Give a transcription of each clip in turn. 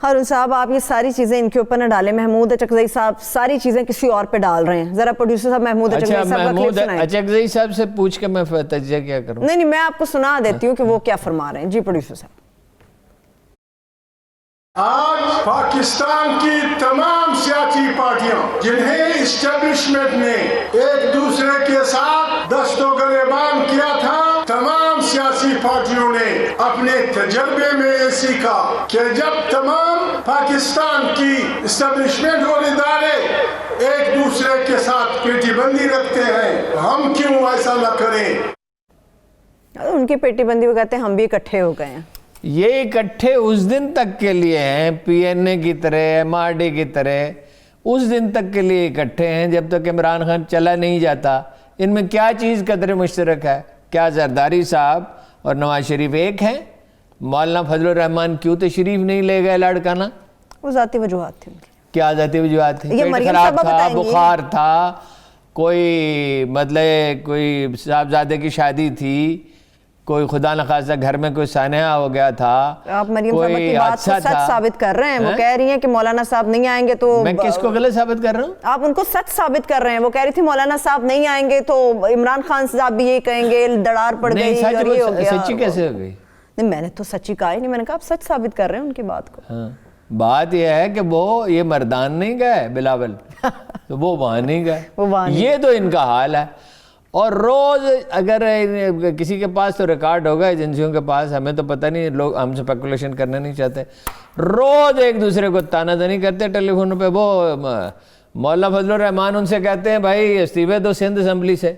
ہارون صاحب آپ یہ ساری چیزیں ان کے اوپر نہ ڈالیں. محمود اچکزئی صاحب ساری چیزیں کسی اور پہ ڈال رہے ہیں. ذرا پروڈیوسر صاحب محمود اچکزئی صاحب کا کلپ سنائیں. اچکزئی صاحب سے پوچھ کے میں تجزیہ کیا کروں؟ نہیں میں آپ کو سنا دیتی ہوں کہ وہ کیا فرما رہے ہیں. جی پروڈیوسر صاحب. آج پاکستان کی تمام سیاسی پارٹیاں جنہیں اسٹیبلشمنٹ نے ایک دوسرے کے ساتھ دست و گریبان کیا تھا، تمام سیاسی پارٹیوں نے اپنے تجربے میں یہ سیکھا کہ جب تمام پاکستان کی اسٹیبلشمنٹ اور ادارے ایک دوسرے کے ساتھ پیٹی بندی رکھتے ہیں، ہم کیوں ایسا نہ کریں؟ ان کی پیٹی بندی وہ کہتے ہیں ہم بھی اکٹھے ہو گئے ہیں. یہ اکٹھے اس دن تک کے لیے ہیں، پی این اے کی طرح، ایم آر ڈی کی طرح اس دن تک کے لیے اکٹھے ہیں جب تک عمران خان چلا نہیں جاتا. ان میں کیا چیز قدر مشترک ہے؟ کیا زرداری صاحب اور نواز شریف ایک ہیں؟ مولانا فضل الرحمان کیوں تشریف نہیں لے گئے لاڑکانہ؟ وہ ذاتی وجوہات تھیں. کیا ذاتی وجوہات تھیں؟ پیٹ مریم خراب صاحبہ تھا، بتائیں گی. بخار تھا، کوئی مطلب کوئی صاحبزادے کی شادی تھی، کوئی خدا نخواستہ گھر میں کوئی سانحہ ہو گیا تھا، آپ مریم صاحبہ کی بات کو سچ ثابت کر رہے ہیں. وہ کہہ رہی ہیں کہ مولانا صاحب نہیں آئیں گے تو میں کس کو غلط ثابت کر رہا ہوں؟ آپ ان کو سچ ثابت کر رہے ہیں. وہ کہہ رہی تھی مولانا صاحب نہیں آئیں گے تو عمران خان صاحب بھی یہی کہیں گے دڑار پڑ گئی اور یہ ہو گیا. سچی کیسے ہو گئی؟ نہیں میں نے تو سچی کہا ہی نہیں. میں نے کہا آپ سچ ثابت کر رہے ہیں ان کی بات کو. بات یہ ہے کہ وہ یہ مردان نہیں گئے بلاول تو وہ وہاں نہیں گئے. یہ تو ان کا حال ہے. اور روز اگر کسی کے پاس تو ریکارڈ ہوگا ایجنسیوں کے پاس، ہمیں تو پتہ نہیں، لوگ ہم سے اسپیکولیشن کرنا نہیں چاہتے، روز ایک دوسرے کو تانا زنی کرتے ٹیلی فون پہ. وہ مولانا فضل الرحمان ان سے کہتے ہیں بھائی استعفے دو سندھ اسمبلی سے.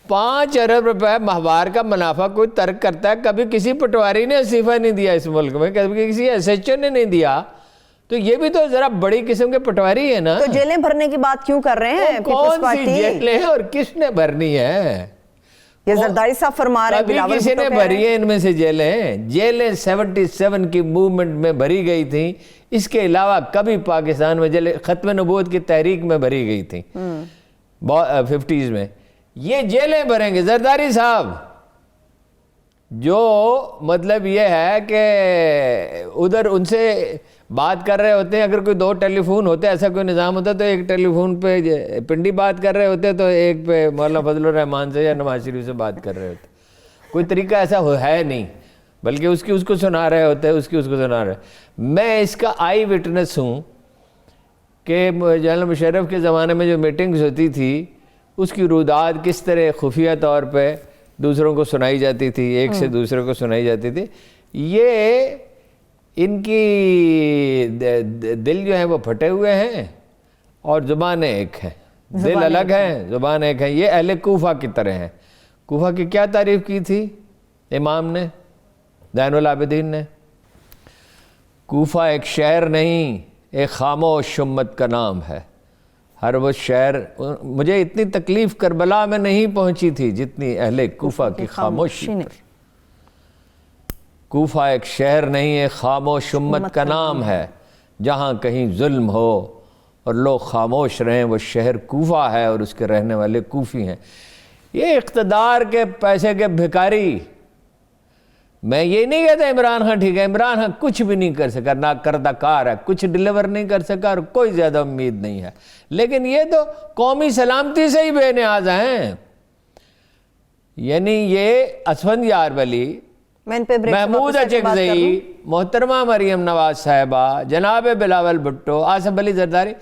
5 ارب روپے ماہوار کا منافع کوئی ترک کرتا ہے. کبھی کسی پٹواری نے استعفیٰ نہیں دیا اس ملک میں، کبھی کسی ایس ایچ او نے نہیں دیا. تو یہ بھی تو ذرا بڑی قسم کے پٹواری ہے نا. تو جیلیں بھرنے کی بات کیوں کر رہے ہیں؟ کون سی جیلیں اور کس نے بھرنی ہے؟ یہ زرداری صاحب فرما رہے ہیں کبھی کسی نے بھری ہے ان میں سے جیلیں 77 کی موومنٹ میں بھری گئی تھیں. اس کے علاوہ کبھی پاکستان میں جیلیں ختم نبوت کی تحریک میں بھری گئی تھیں 50s میں. یہ جیلیں بھریں گے زرداری صاحب؟ جو مطلب یہ ہے کہ ادھر ان سے بات کر رہے ہوتے ہیں، اگر کوئی 2 ٹیلی فون ہوتے، ایسا کوئی نظام ہوتا تو ایک ٹیلی فون پہ پنڈی بات کر رہے ہوتے تو ایک پہ مولانا فضل الرحمان سے یا نواز شریف سے بات کر رہے ہوتے. کوئی طریقہ ایسا ہے نہیں، بلکہ اس کو سنا رہے ہوتے، اس کو سنا رہے. میں اس کا آئی وٹنس ہوں کہ جنرل مشرف کے زمانے میں جو میٹنگز ہوتی تھی اس کی روداد کس طرح خفیہ طور پہ دوسروں کو سنائی جاتی تھی، ایک سے دوسرے کو سنائی جاتی تھی. یہ ان کی دل جو ہیں وہ پھٹے ہوئے ہیں اور زبانیں ایک ہیں. دل الگ ہیں، زبان ایک ہیں. یہ اہل کوفہ کی طرح ہیں. کوفہ کی کیا تعریف کی تھی امام نے، زین العابدین نے؟ کوفہ ایک شہر نہیں، ایک خاموش امت کا نام ہے. ہر وہ شہر، مجھے اتنی تکلیف کربلا میں نہیں پہنچی تھی جتنی اہل کوفہ کی خاموشی پر. کوفہ ایک شہر نہیں، ایک خاموش امت کا نام ہے. جہاں کہیں ظلم ہو اور لوگ خاموش رہیں وہ شہر کوفہ ہے اور اس کے رہنے والے کوفی ہیں. یہ اقتدار کے پیسے کے بھکاری. میں یہ نہیں کہتا عمران خان ٹھیک ہے، عمران خان کچھ بھی نہیں کر سکا، ناکردہ کار ہے، کچھ ڈیلیور نہیں کر سکا اور کوئی زیادہ امید نہیں ہے. لیکن یہ تو قومی سلامتی سے ہی بے نیاز ہیں. یعنی یہ اسفند یار ولی، محمود اچکزئی، محترمہ مریم نواز صاحبہ، جناب بلاول بھٹو، آصف علی زرداری،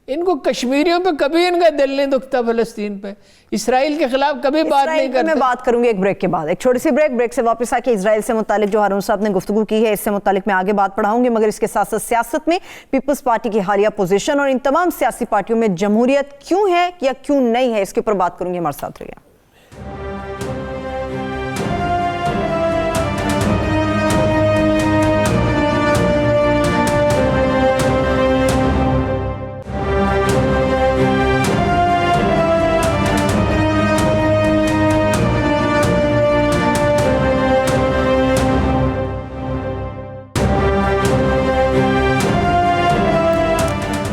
ان کو کشمیریوں پہ کبھی ان کا دل نہیں دکھتا. فلسطین پہ، اسرائیل کے خلاف کبھی بات نہیں کرتے. میں بات کروں گی ایک بریک کے بعد، ایک چھوٹی سی بریک سے واپس آ کے اسرائیل سے متعلق جو ہارون صاحب نے گفتگو کی ہے اس سے متعلق میں آگے بات پڑھاؤں گی. مگر اس کے ساتھ ساتھ سیاست میں پیپلز پارٹی کی حالیہ پوزیشن اور ان تمام سیاسی پارٹیوں میں جمہوریت کیوں ہے یا کیوں نہیں ہے، اس کے اوپر بات کروں گی. ہمارے ساتھ رہیے.